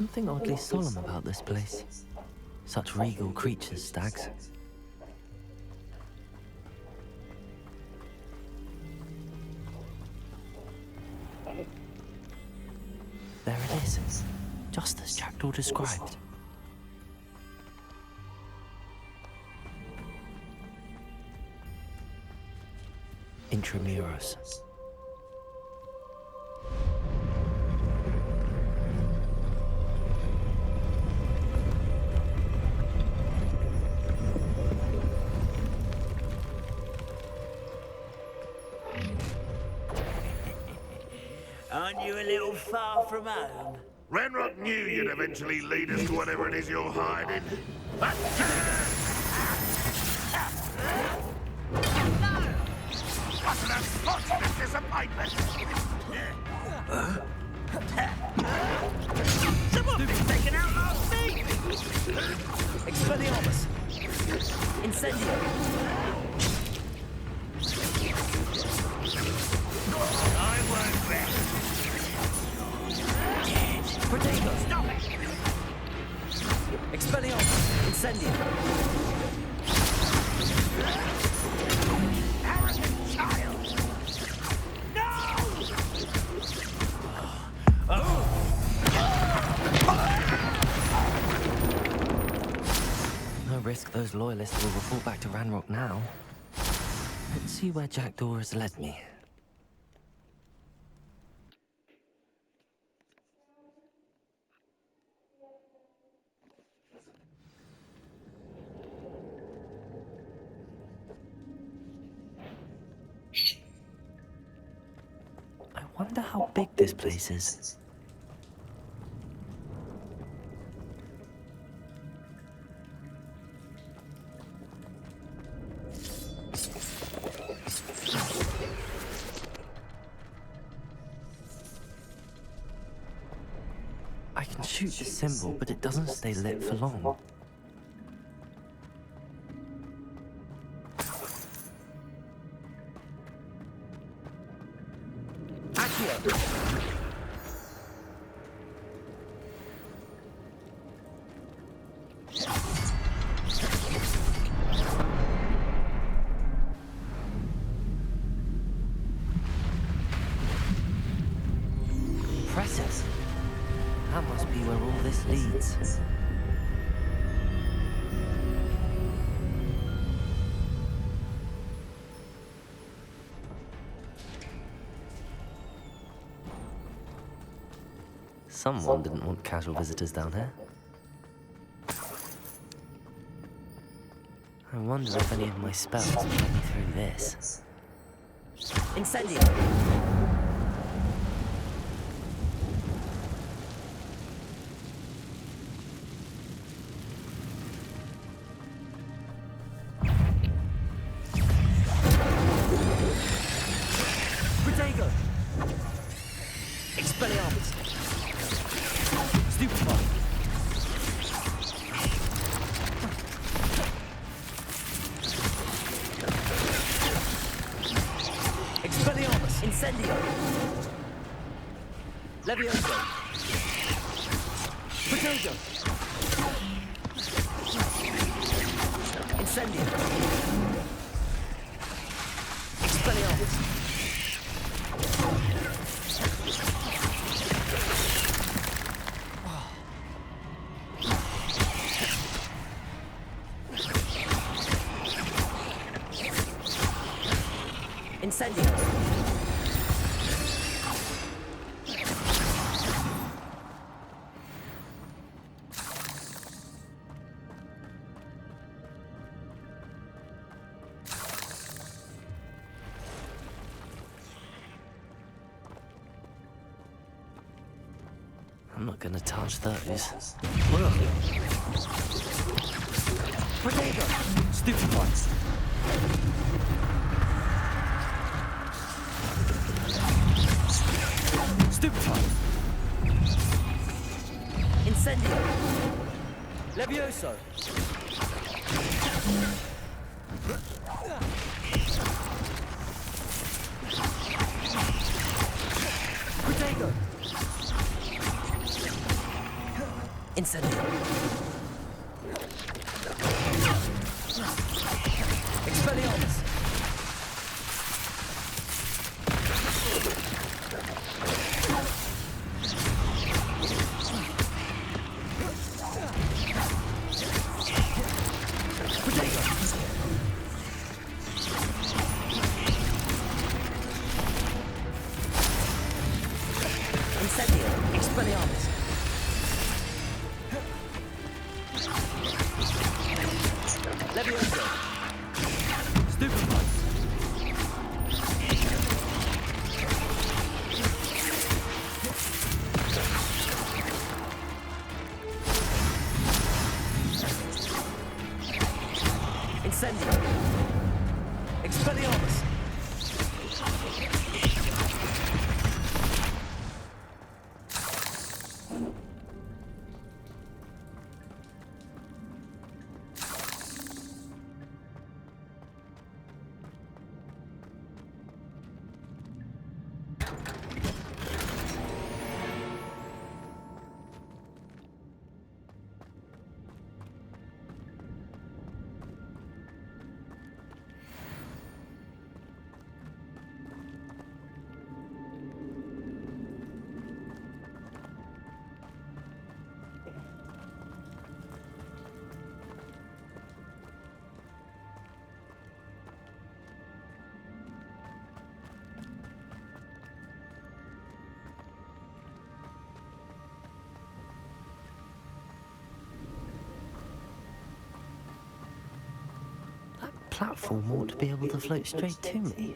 something oddly solemn about this place. Such regal creatures, stags. There it is, just as Jackdaw described. Intramuros. Aren't you a little far from home? Ranrock knew you'd eventually lead us to whatever it is you're hiding. What an unfortunate disappointment! Someone been taken out last week! Expelliarmus! Incendio! I won't rest. Protego! Stop it! Expelliarmus! Incendio! Arrogant child! No! No risk those loyalists will report back to Ranrock now. Let's see where Jackdaw has led me. I wonder how big this place is. I can shoot this symbol, but it doesn't stay lit for long. Impressive. That must be where all this leads. Someone didn't want casual visitors down here. I wonder if any of my spells will get me through this. Incendio! Protego! Expelliarmus! Stupefy! Expelliarmus! Incendio! Levioso! Protego! Incendio! Expelliarmus! Incendio! I'm not gonna touch those. Protego! Stupefy! Stupefy! Incendio! Levioso! Protego! Incendio. Expelliarmus. Incendio. Expelliarmus. Levioso. Stupefy. Incendio. Expelliarmus. Platform ought to be able to float straight to me.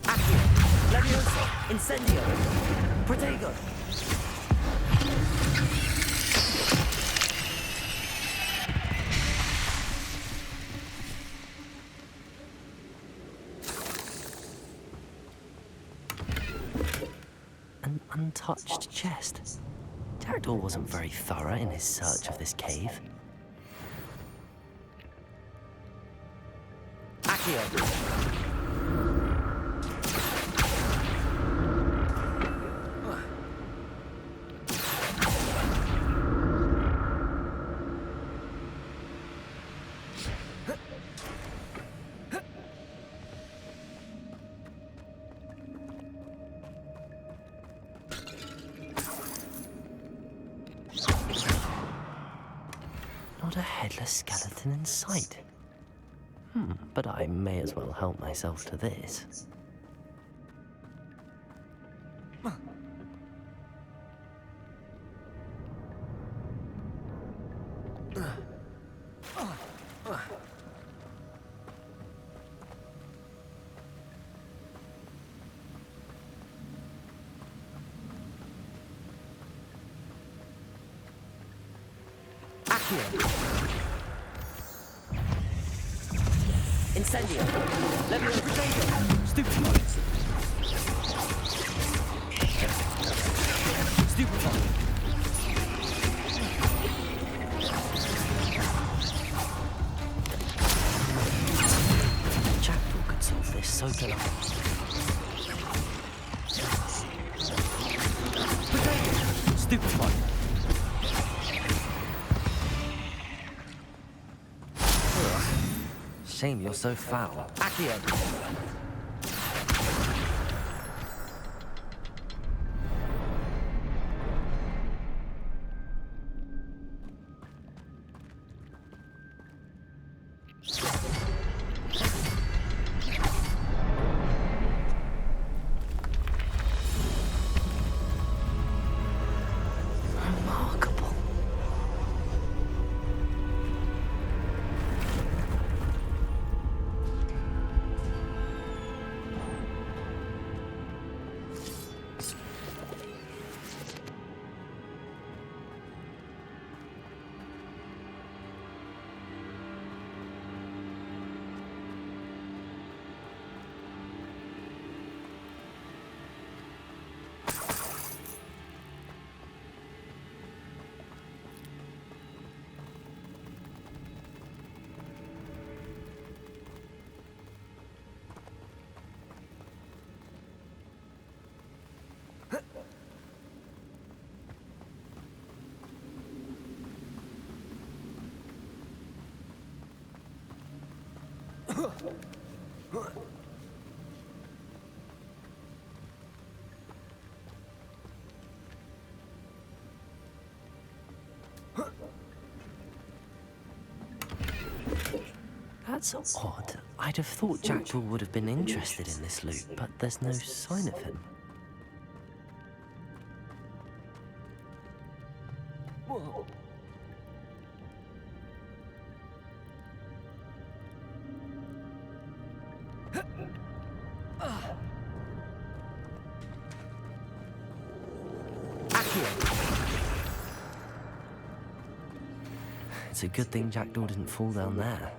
Accio, Leviosa, Incendio, Protego. Untouched chest. Jaredor wasn't very thorough in his search of this cave. Accio. Not a headless skeleton in sight. But I may as well help myself to this. Incendio. Levio Protego. Stupefy. Stupefy. Jackdaw could solve this so delightfully. Protego. Stupefy. Shame you're so foul. Accio. Remarkable. That's odd. I'd have thought Jackdaw would have been interested in this loot, but there's no sign of him. Whoa. It's a good thing Jackdaw didn't fall down there.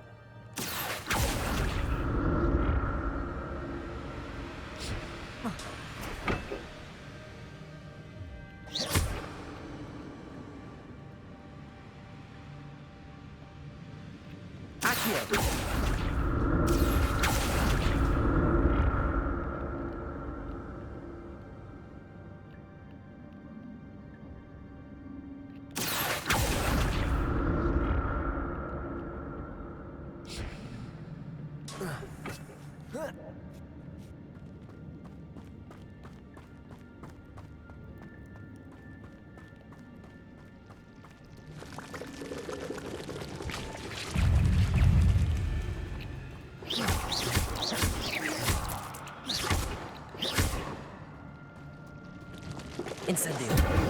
Incendio.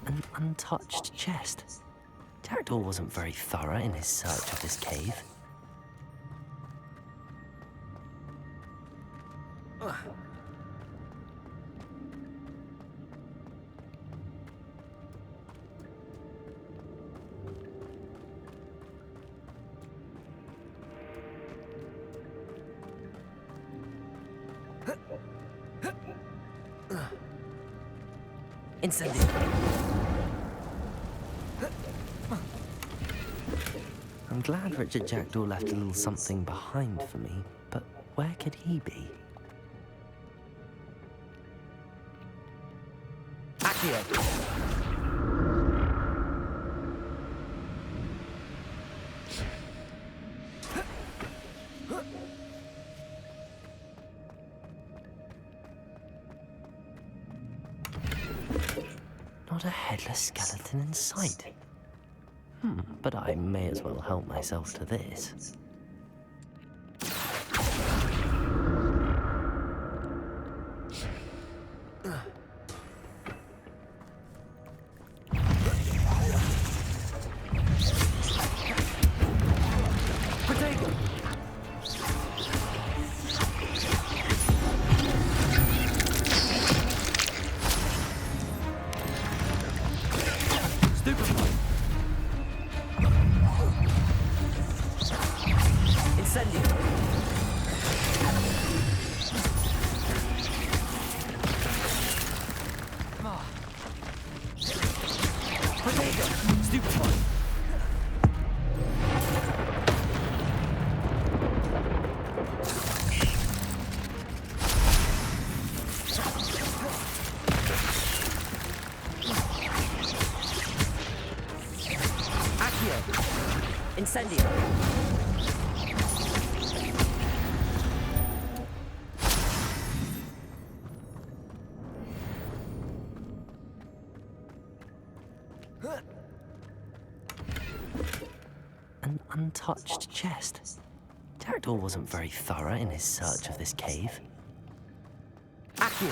An untouched chest. Jackdaw wasn't very thorough in his search of this cave. Incendio. I'm glad Richard Jackdaw left a little something behind for me, but where could he be? Not a headless skeleton in sight. But I may as well help myself to this. Incendio. untouched chest. Jackdaw wasn't very thorough in his search of this cave. Accio.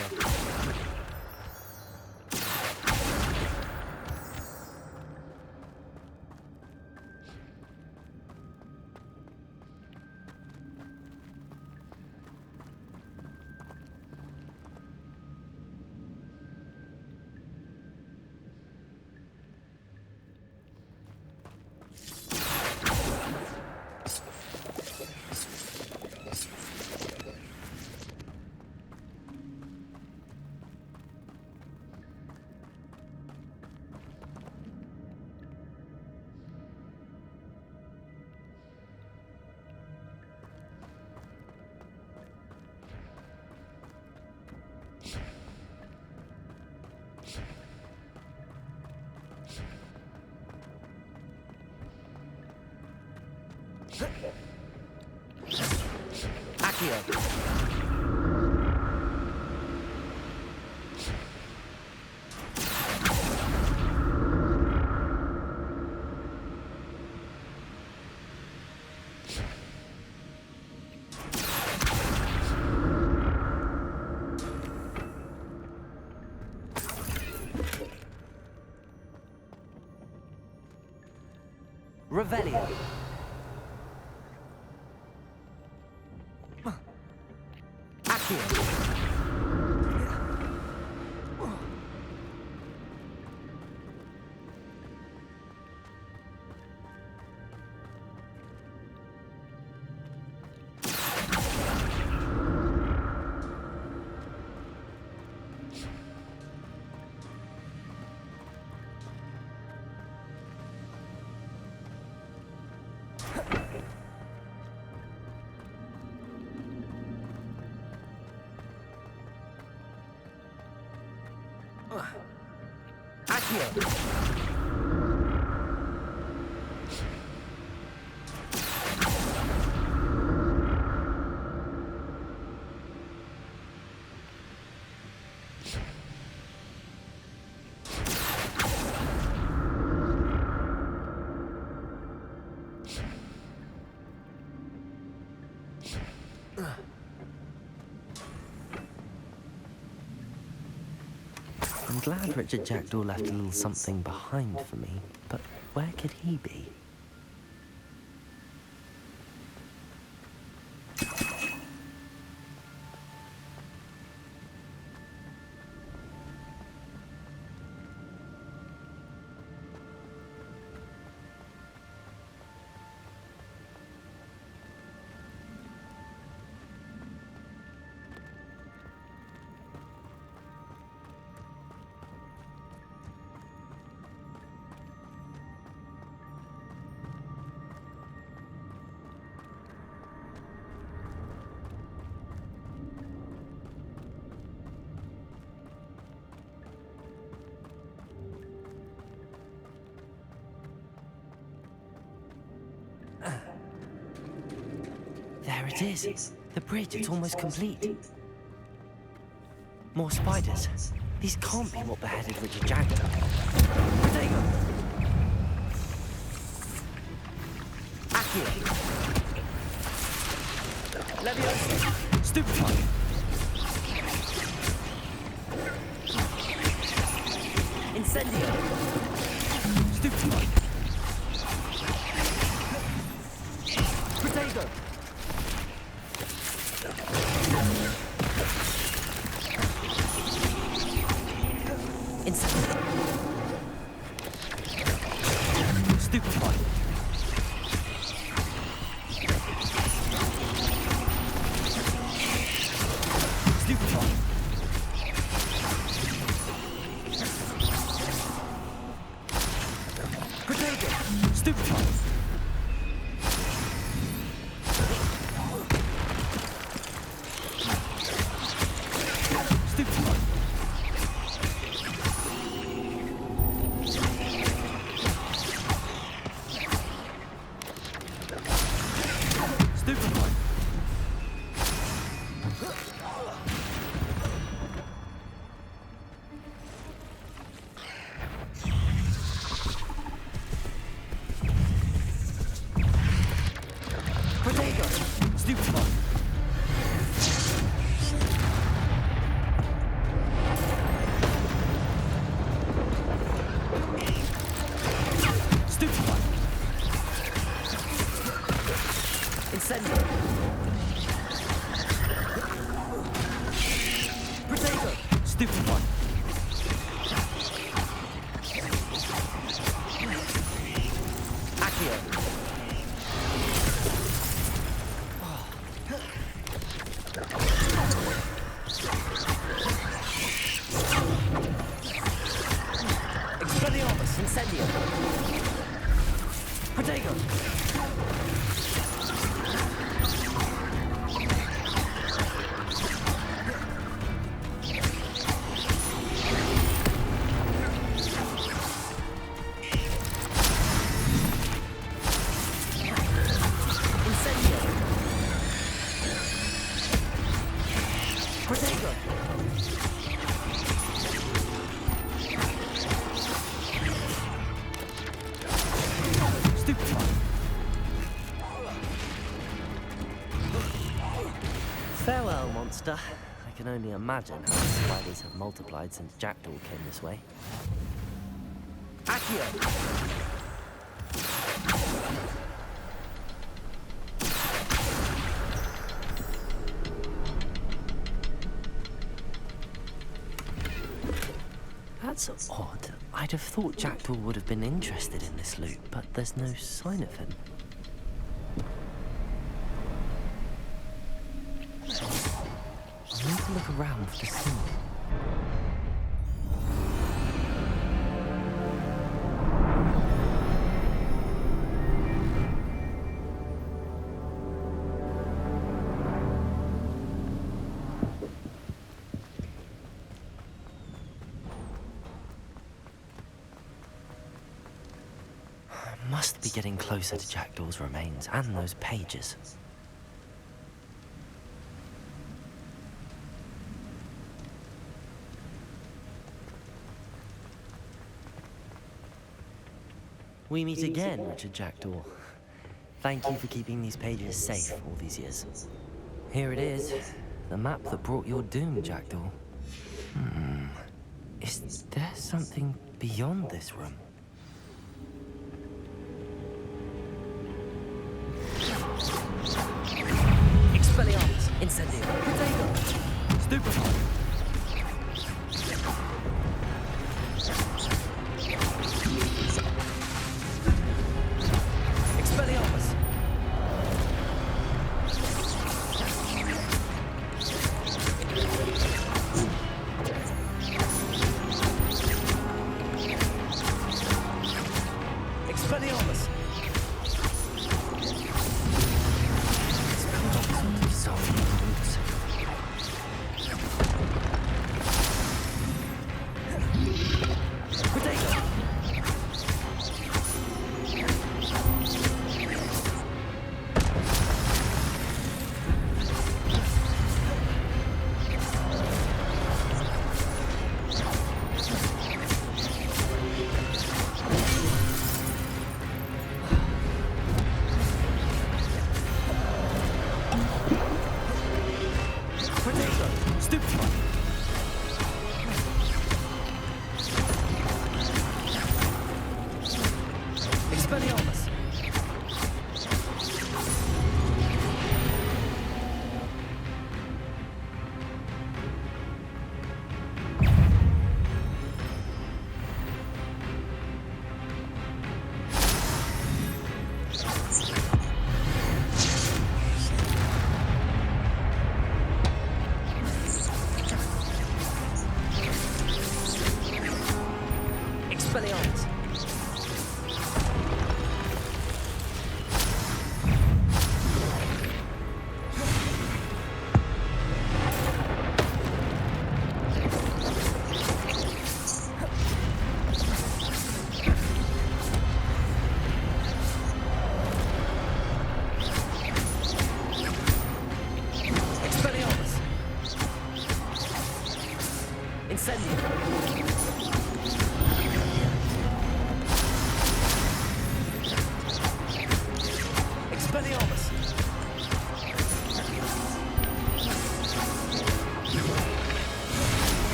Revelio. Accio. I'm glad Richard Jackdaw left a little something behind for me, but where could he be? There it is. The bridge, it's almost complete. More spiders. These can't be what beheaded Richard Jackdaw. Protego! Accio! Leviosa! Stupefy! Incendio! Stupefy! Protego! Incendio! Stupefy! Stupefy! Protego! Stupefy! Stupid one. Accio. Expelliarmus incendio. Protego. Farewell, monster. I can only imagine how the spiders have multiplied since Jackdaw came this way. Accio. That's odd. I'd have thought Jackdaw would have been interested in this loot, but there's no sign of him. I need to look around for the sink. Must be getting closer to Jackdaw's remains and those pages. We meet again, Richard Jackdaw. Thank you for keeping these pages safe all these years. Here it is, the map that brought your doom, Jackdaw. Is there something beyond this room? Expelliarmus incendio. Protego. Stupefy. Expelliarmus. Expelliarmus.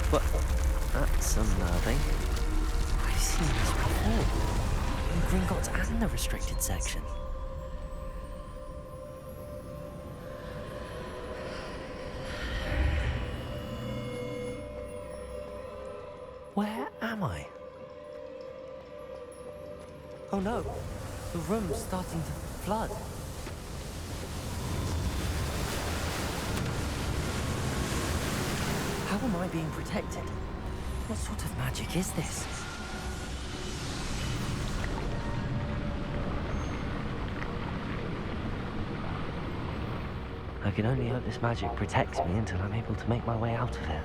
But that's unnerving. I've seen this before. In Gringotts and the restricted section. Where am I? Oh no, the room's starting to flood. How am I being protected? What sort of magic is this? I can only hope this magic protects me until I'm able to make my way out of here.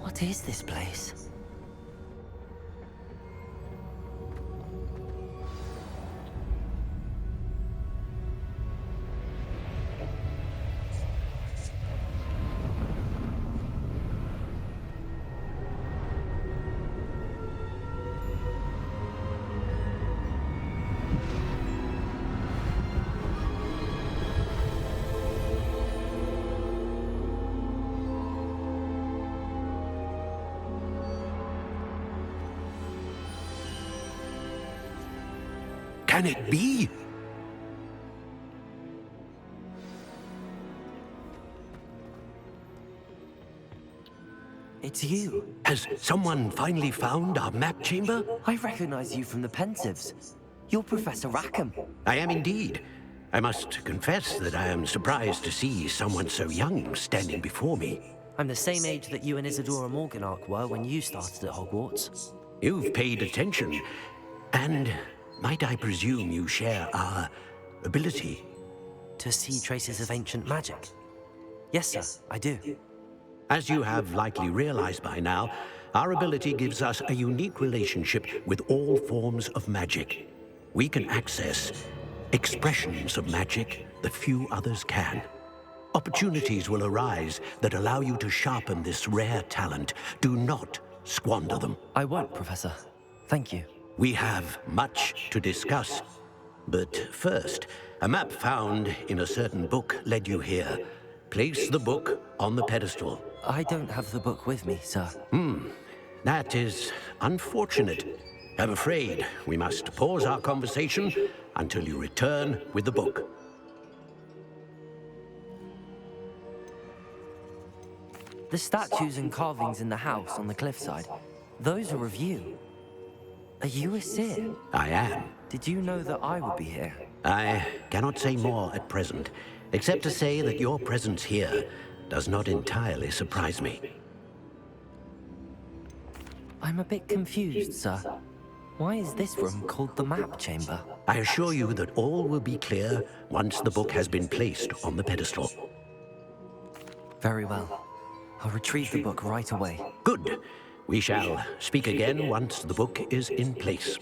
What is this place? Can it be? It's you. Has someone finally found our map chamber? I recognize you from the Pensives. You're Professor Rackham. I am indeed. I must confess that I am surprised to see someone so young standing before me. I'm the same age that you and Isadora Morganach were when you started at Hogwarts. You've paid attention, and might I presume you share our ability? To see traces of ancient magic? Yes, sir, I do. As you have likely realized by now, our ability gives us a unique relationship with all forms of magic. We can access expressions of magic that few others can. Opportunities will arise that allow you to sharpen this rare talent. Do not squander them. I won't, Professor. Thank you. We have much to discuss. But first, a map found in a certain book led you here. Place the book on the pedestal. I don't have the book with me, sir. That is unfortunate. I'm afraid we must pause our conversation until you return with the book. The statues and carvings in the house on the cliffside, those are of you. Are you a seer? I am. Did you know that I would be here? I cannot say more at present, except to say that your presence here does not entirely surprise me. I'm a bit confused, sir. Why is this room called the map chamber? I assure you that all will be clear once the book has been placed on the pedestal. Very well. I'll retrieve the book right away. Good. We shall speak again once the book is in place.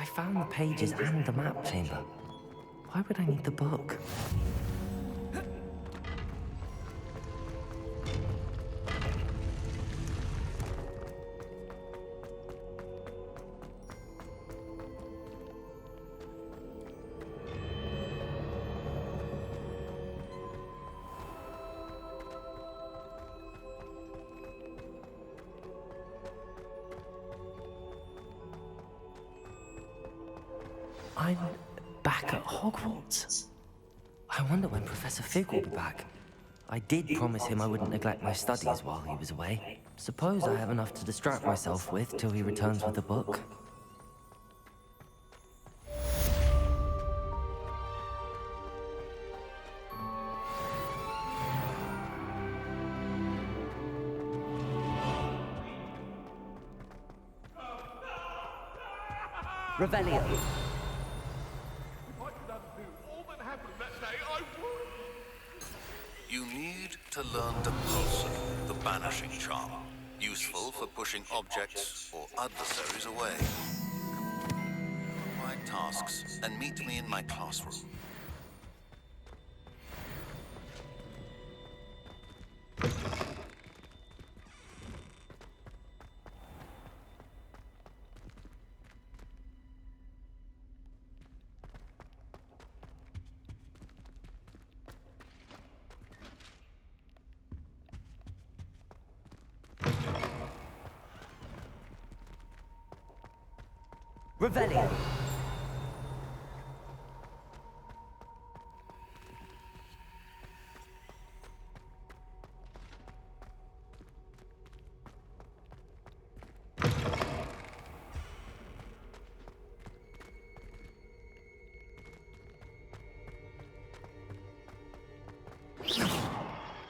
I found the pages and the map chamber. Why would I need the book? I'm back at Hogwarts. I wonder when Professor Fig will be back. I did promise him I wouldn't neglect my studies while he was away. Suppose I have enough to distract myself with till he returns with the book. Revelio. You need to learn Depulso, the banishing charm, useful for pushing objects or adversaries away. My tasks, and meet me in my classroom. Revelio.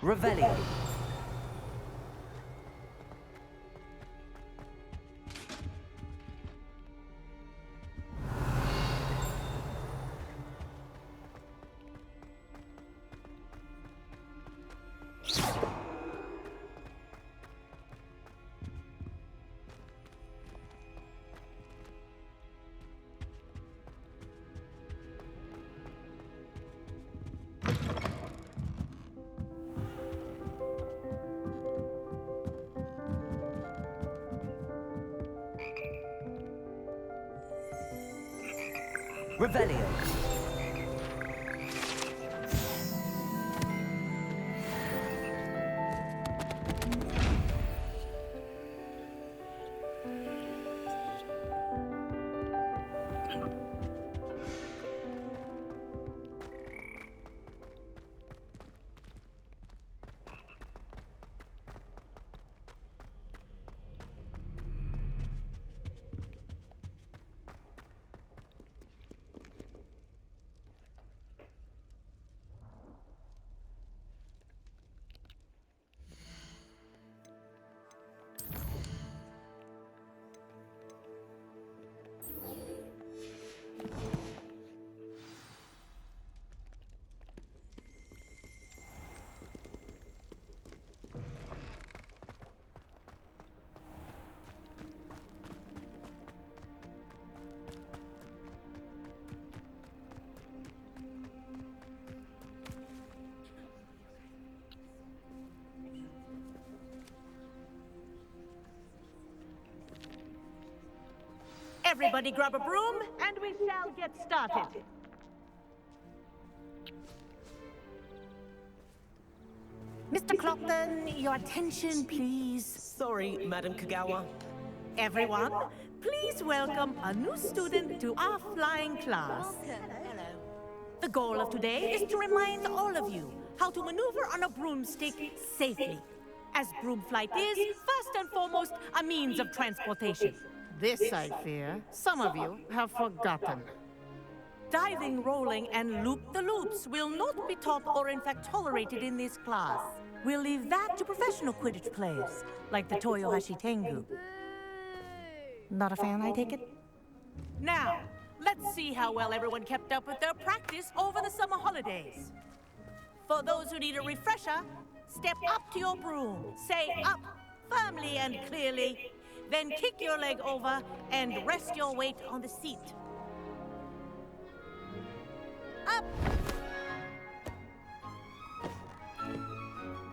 Revelio. Revelio. Everybody grab a broom, and we shall get started. Mr. Clockton, your attention, please. Sorry, Madam Kagawa. Everyone, please welcome a new student to our flying class. Hello. The goal of today is to remind all of you how to maneuver on a broomstick safely, as broom flight is, first and foremost, a means of transportation. This, I fear, some of you have forgotten. Diving, rolling, and loop-the-loops will not be taught or in fact tolerated in this class. We'll leave that to professional Quidditch players, like the Toyohashi Tengu. Not a fan, I take it? Now, let's see how well everyone kept up with their practice over the summer holidays. For those who need a refresher, step up to your broom, say up firmly and clearly, then kick your leg over and rest your weight on the seat. Up!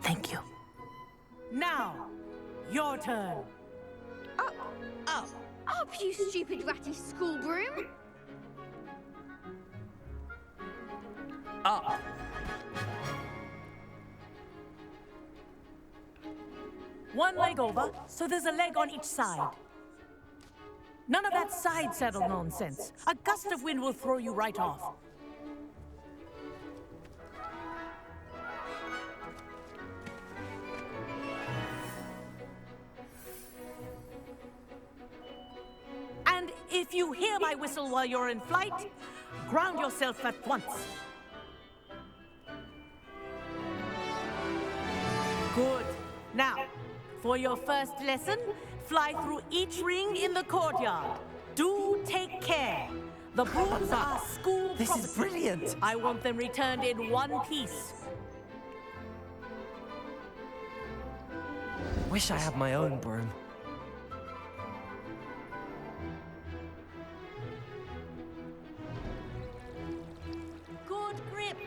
Thank you. Now, your turn. Up! Up! Up, you stupid ratty school broom! Up. One leg over, so there's a leg on each side. None of that side saddle nonsense. A gust of wind will throw you right off. And if you hear my whistle while you're in flight, ground yourself at once. Good. Now, for your first lesson, fly through each ring in the courtyard. Do take care. The brooms are school This property. is brilliant. I want them returned in one piece. Wish I had my own broom. Good grip.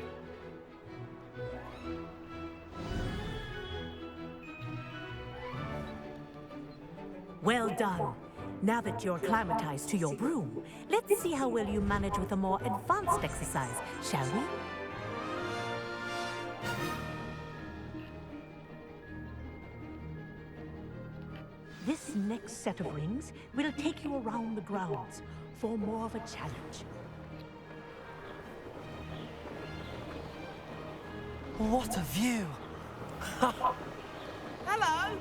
Well done. Now that you're acclimatized to your broom, let's see how well you manage with a more advanced exercise, shall we? This next set of rings will take you around the grounds for more of a challenge. What a view! Hello.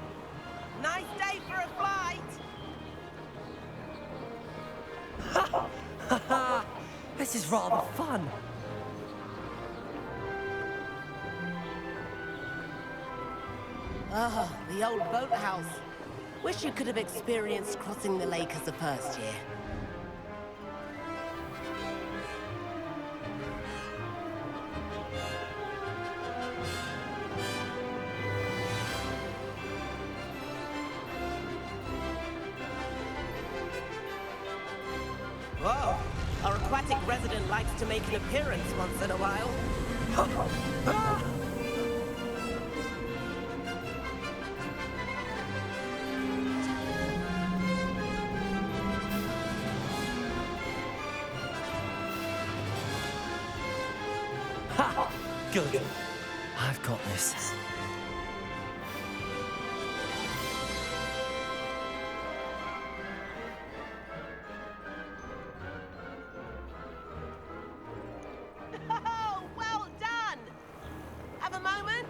Nice day for a flight. This is rather fun. Ah, the old boathouse. Wish you could have experienced crossing the lake as a first year. Whoa! Our aquatic resident likes to make an appearance once in a while. Ha! Good. I've got this. Oh, well done! Have a moment?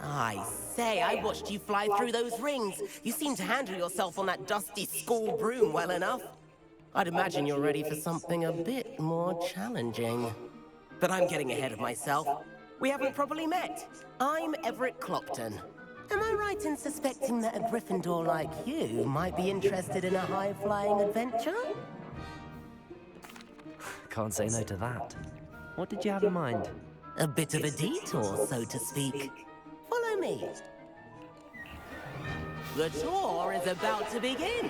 I say, I watched you fly through those rings. You seem to handle yourself on that dusty school broom well enough. I'd imagine you're ready for something a bit more challenging. But I'm getting ahead of myself. We haven't properly met. I'm Everett Clopton. Am I right in suspecting that a Gryffindor like you might be interested in a high-flying adventure? Can't say no to that. What did you have in mind? A bit of a detour, so to speak. Follow me. The tour is about to begin.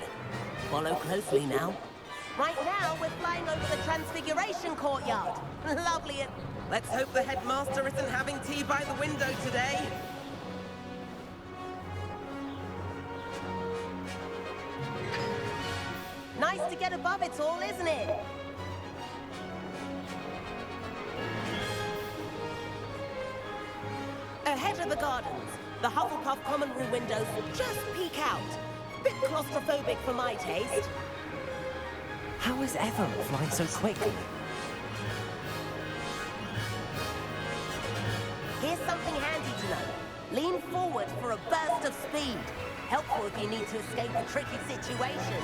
Follow closely now. Right now, we're flying over the Transfiguration Courtyard. Lovely. Let's hope the headmaster isn't having tea by the window today. Nice to get above it all, isn't it? Ahead of the gardens, the Hufflepuff common room windows just peek out. Bit claustrophobic for my taste. How is Everett flying so quickly? Here's something handy to know. Lean forward for a burst of speed. Helpful if you need to escape a tricky situation.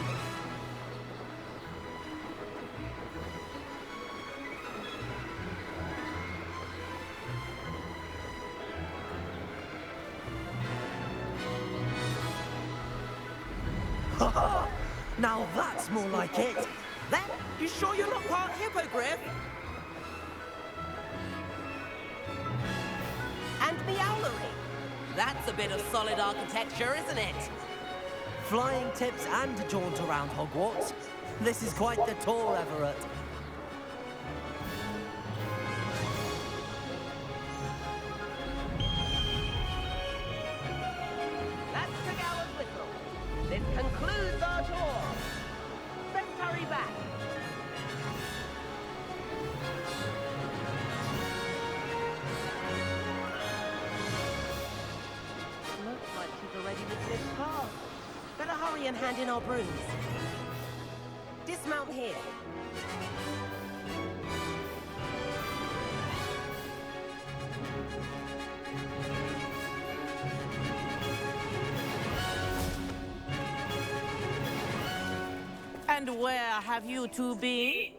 Now that's more like it. Then, you sure you're not part hippogriff? And meowlery. That's a bit of solid architecture, isn't it? Flying tips and a jaunt around Hogwarts. This is quite the tour, Everett. That's Kagawa's whistle. This concludes our tour. Let's hurry back. Looks like she's already dismissed class. Better hurry and hand in our brooms. Dismount here. And where have you two been?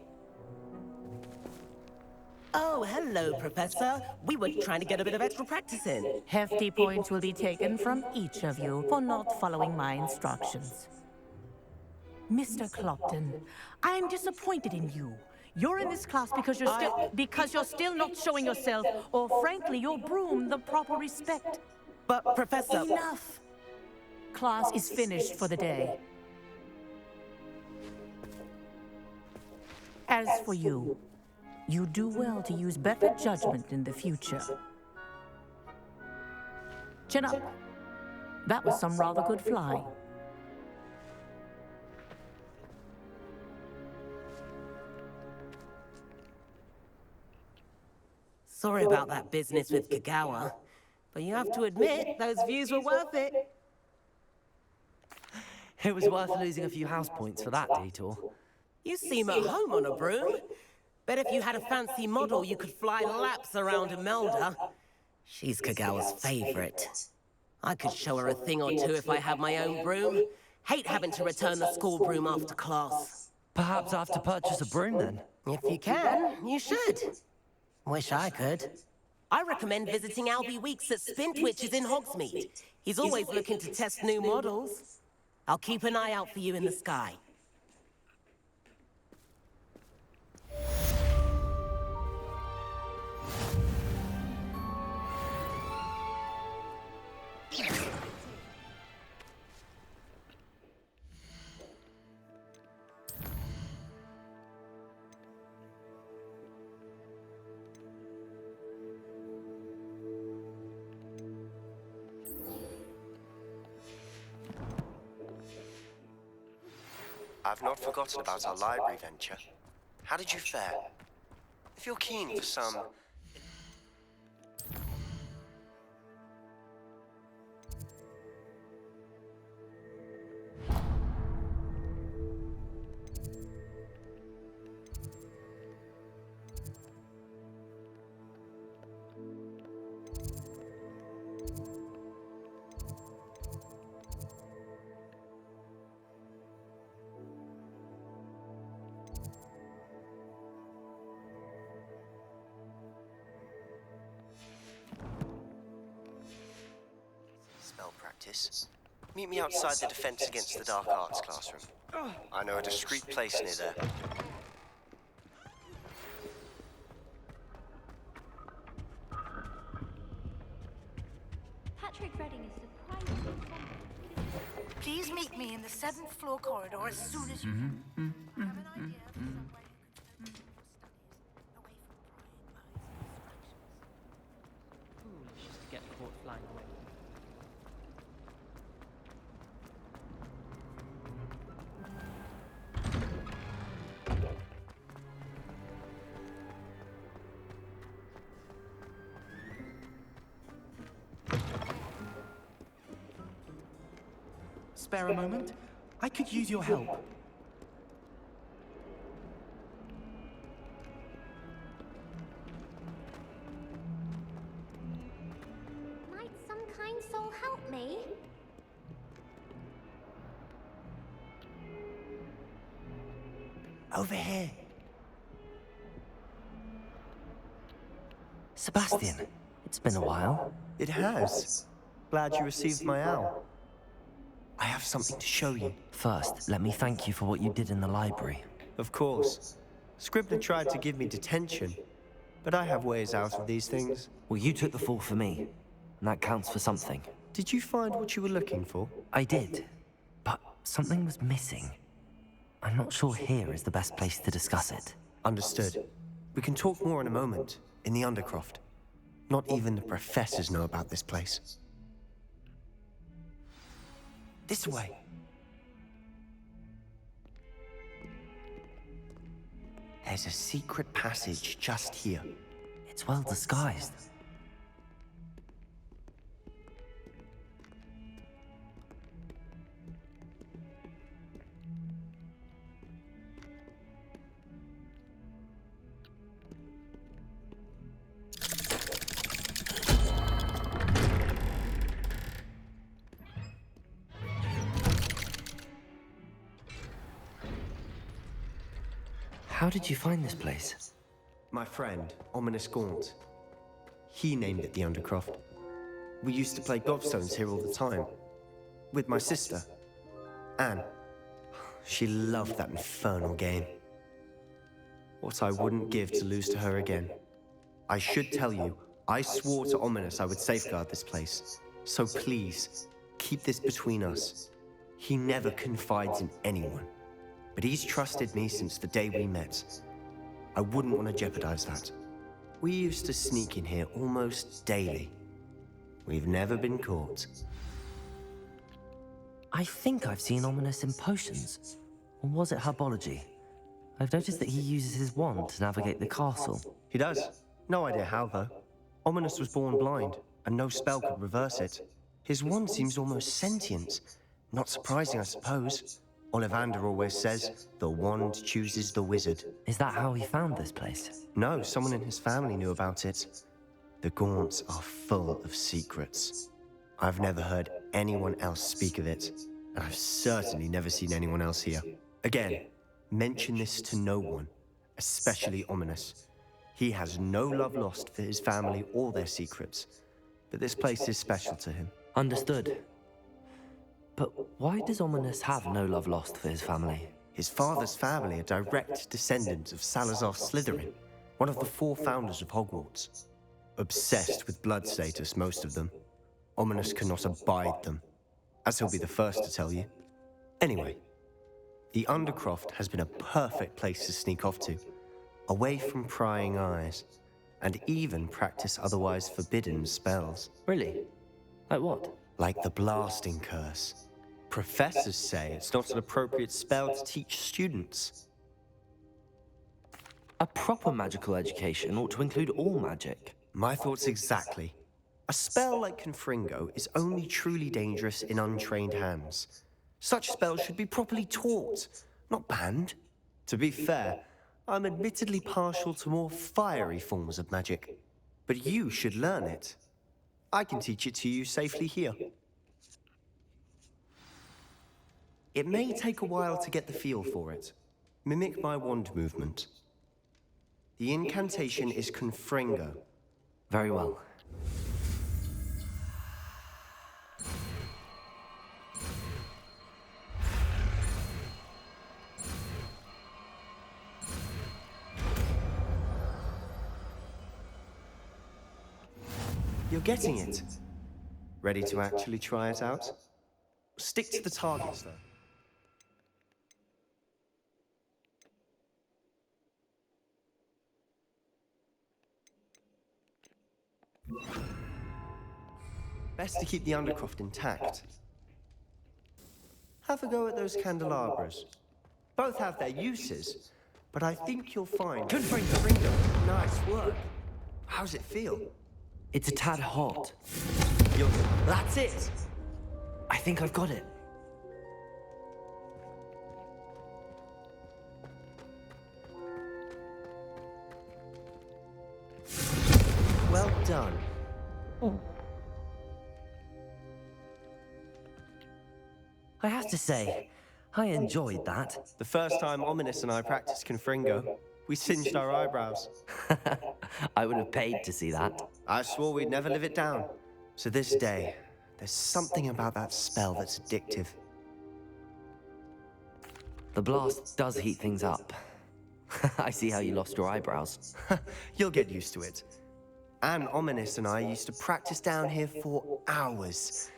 Oh, hello, Professor. We were trying to get a bit of extra practice in. Hefty points will be taken from each of you for not following my instructions. Mr. Clopton, I am disappointed in you. You're in this class because you're still not showing yourself, or frankly, your broom the proper respect. But, Professor... Enough! Class is finished for the day. As for you, you do well to use better judgment in the future. Chin up. That was some rather good flying. Sorry about that business with Kagawa, but you have to admit, those views were worth it. It was worth losing a few house points for that detour. You seem at home on a broom. Bet if you had a fancy model, you could fly laps around Imelda. She's Kagawa's favorite. I could show her a thing or two if I had my own broom. Hate having to return the school broom after class. Perhaps I have to purchase a broom then? If you can, you should. Wish I could. I recommend visiting Albie Weeks at Spintwitches in Hogsmeade. He's always looking to test new models. I'll keep an eye out for you in the sky. I've not forgotten about our library venture. How did you fare? If you're keen for some... spell practice, meet me outside the Defense Against the Dark Arts classroom. I know a discreet place near there. Patrick Redding is surprisingly fun. Please meet me in the 7th floor corridor as soon as you can. I have an idea for somewhere you could away from prying eyes and distractions. Foolish to get caught flying away. Spare a moment? I could use your help. Might some kind soul help me? Over here. Sebastian, it's been a while. It has. Glad you received my owl. I I have something to show you. First, let me thank you for what you did in the library. Of course. Scribner tried to give me detention, but I have ways out of these things. Well, you took the fall for me, and that counts for something. Did you find what you were looking for? I did, but something was missing. I'm not sure here is the best place to discuss it. Understood. We can talk more in a moment, in the Undercroft. Not even the professors know about this place. This way. There's a secret passage just here. It's well disguised. How did you find this place? My friend, Ominous Gaunt. He named it the Undercroft. We used to play gobstones here all the time. With my sister, Anne. She loved that infernal game. What I wouldn't give to lose to her again. I should tell you, I swore to Ominous I would safeguard this place. So please, keep this between us. He never confides in anyone. But he's trusted me since the day we met. I wouldn't want to jeopardize that. We used to sneak in here almost daily. We've never been caught. I think I've seen Ominous in potions. Or was it herbology? I've noticed that he uses his wand to navigate the castle. He does. No idea how, though. Ominous was born blind, and no spell could reverse it. His wand seems almost sentient. Not surprising, I suppose. Ollivander always says, the wand chooses the wizard. Is that how he found this place? No, someone in his family knew about it. The Gaunts are full of secrets. I've never heard anyone else speak of it, and I've certainly never seen anyone else here. Again, mention this to no one, especially Ominous. He has no love lost for his family or their secrets, but this place is special to him. Understood. But why does Ominous have no love lost for his family? His father's family are direct descendants of Salazar Slytherin, one of the 4 founders of Hogwarts. Obsessed with blood status, most of them. Ominous cannot abide them, as he'll be the first to tell you. Anyway, the Undercroft has been a perfect place to sneak off to, away from prying eyes, and even practice otherwise forbidden spells. Really? Like what? Like the blasting curse. Professors say it's not an appropriate spell to teach students. A proper magical education ought to include all magic. My thoughts exactly. A spell like Confringo is only truly dangerous in untrained hands. Such spells should be properly taught, not banned. To be fair, I'm admittedly partial to more fiery forms of magic. But you should learn it. I can teach it to you safely here. It may take a while to get the feel for it. Mimic my wand movement. The incantation is Confringo. Very well. You're getting it. Ready to actually try it out? Stick to the targets, though. Best to keep the Undercroft intact. Have a go at those candelabras. Both have their uses, but I think you'll find... Confringo! Nice work. How's it feel? It's a tad hot. That's it! I think I've got it. Well done. I have to say, I enjoyed that. The first time Ominous and I practiced Confringo, we singed our eyebrows. I would have paid to see that. I swore we'd never live it down. To this day, there's something about that spell that's addictive. The blast does heat things up. I see how you lost your eyebrows. You'll get used to it. Anne, Ominous and I used to practice down here for hours.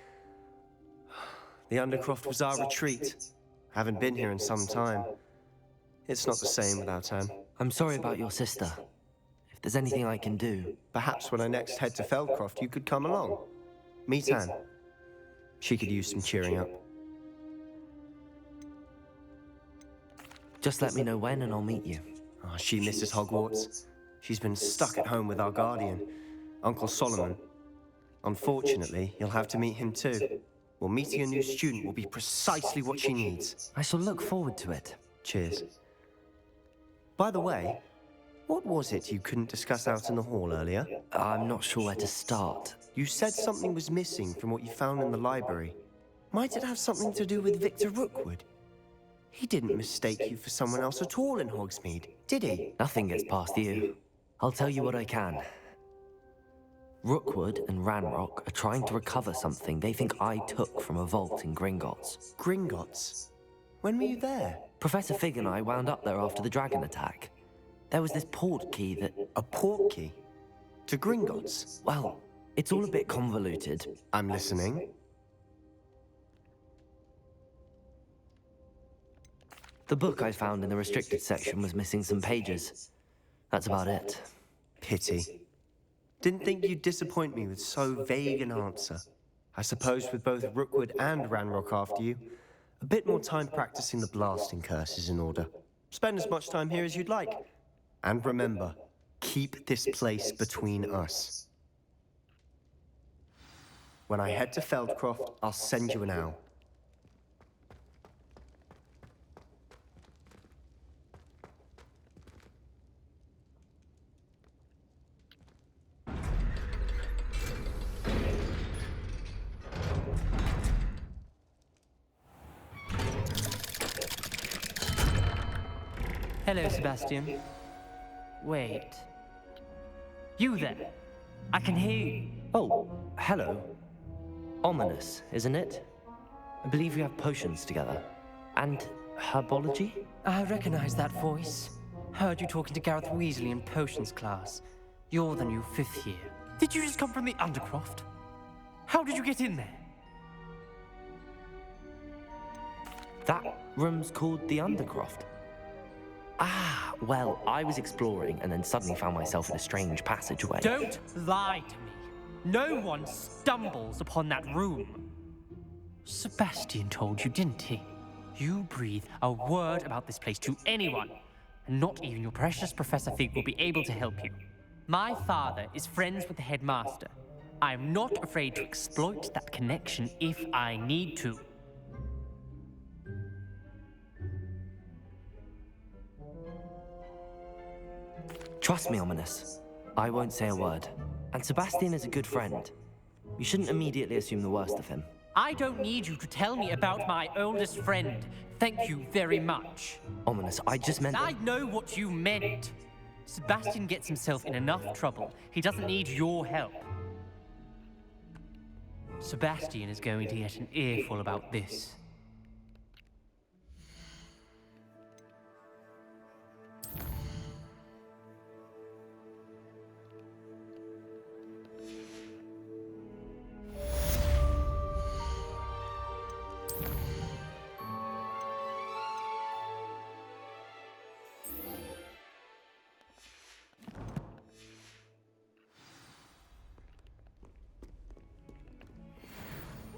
The Undercroft was our retreat. Haven't been here in some time. It's not the same without Anne. I'm sorry about your sister. If there's anything I can do... Perhaps when I next head to Feldcroft, you could come along. Meet Anne. She could use some cheering up. Just let me know when and I'll meet you. Oh, she misses Hogwarts. She's been stuck at home with our guardian, Uncle Solomon. Unfortunately, you'll have to meet him too. Well, meeting a new student will be precisely what she needs. I shall look forward to it. Cheers. By the way, what was it you couldn't discuss out in the hall earlier? I'm not sure where to start. You said something was missing from what you found in the library. Might it have something to do with Victor Rookwood? He didn't mistake you for someone else at all in Hogsmeade, did he? Nothing gets past you. I'll tell you what I can. Rookwood and Ranrock are trying to recover something they think I took from a vault in Gringotts. Gringotts? When were you there? Professor Fig and I wound up there after the dragon attack. There was this port key that... A port key? To Gringotts? Well, it's all a bit convoluted. I'm listening. The book I found in the restricted section was missing some pages. That's about it. Pity. Didn't think you'd disappoint me with so vague an answer. I suppose with both Rookwood and Ranrock after you, a bit more time practicing the blasting curse is in order. Spend as much time here as you'd like. And remember, keep this place between us. When I head to Feldcroft, I'll send you an owl. Hello, Sebastian. Wait. You there? I can hear you. Oh, hello. Ominous, isn't it? I believe we have potions together. And herbology? I recognize that voice. Heard you talking to Gareth Weasley in potions class. You're the new 5th year. Did you just come from the Undercroft? How did you get in there? That room's called the Undercroft. Ah, well, I was exploring and then suddenly found myself in a strange passageway. Don't lie to me. No one stumbles upon that room. Sebastian told you, didn't he? You breathe a word about this place to anyone, and not even your precious Professor Fig will be able to help you. My father is friends with the headmaster. I am not afraid to exploit that connection if I need to. Trust me, Ominous. I won't say a word. And Sebastian is a good friend. You shouldn't immediately assume the worst of him. I don't need you to tell me about my oldest friend. Thank you very much. Ominous, I just meant... I know what you meant. Sebastian gets himself in enough trouble. He doesn't need your help. Sebastian is going to get an earful about this.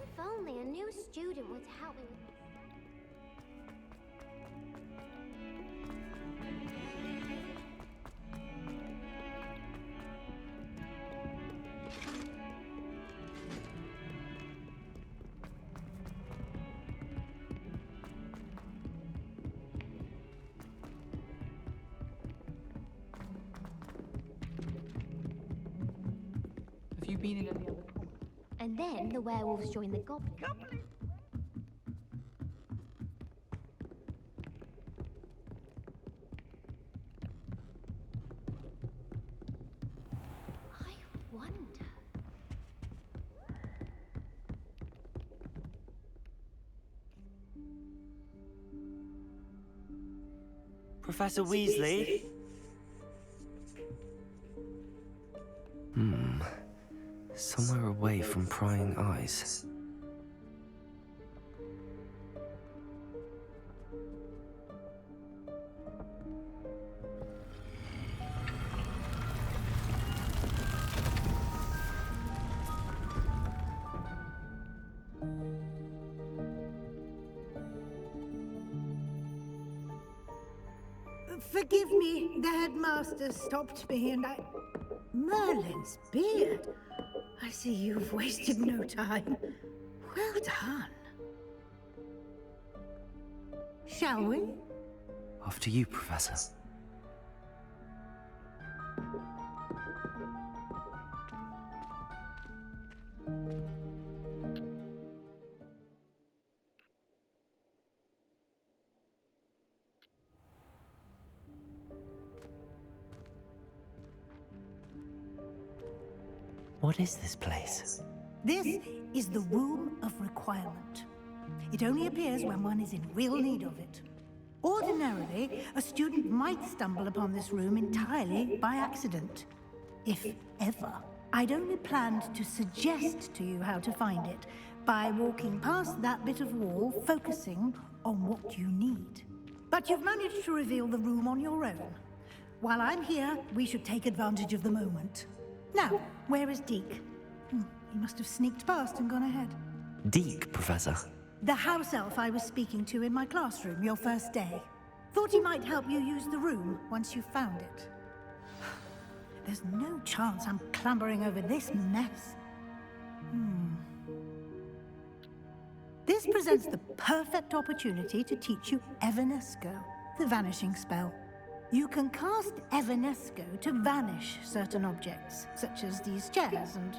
If only a new student would help me. Have you been in any other corner? And then the werewolves join the goblins. I wonder. Professor Weasley? Somewhere away from prying eyes. Forgive me, the headmaster stopped me and I... Merlin's beard. I see you've wasted no time. Well done. Shall we? After you, Professor. What is this place? This is the Room of Requirement. It only appears when one is in real need of it. Ordinarily, a student might stumble upon this room entirely by accident. If ever. I'd only planned to suggest to you how to find it by walking past that bit of wall, focusing on what you need. But you've managed to reveal the room on your own. While I'm here, we should take advantage of the moment. Now, where is Deke? He must have sneaked past and gone ahead. Deke, Professor. The house elf I was speaking to in my classroom your first day. Thought he might help you use the room once you found it. There's no chance I'm clambering over this mess. This presents the perfect opportunity to teach you Evanesco, the vanishing spell. You can cast Evanesco to vanish certain objects, such as these chairs and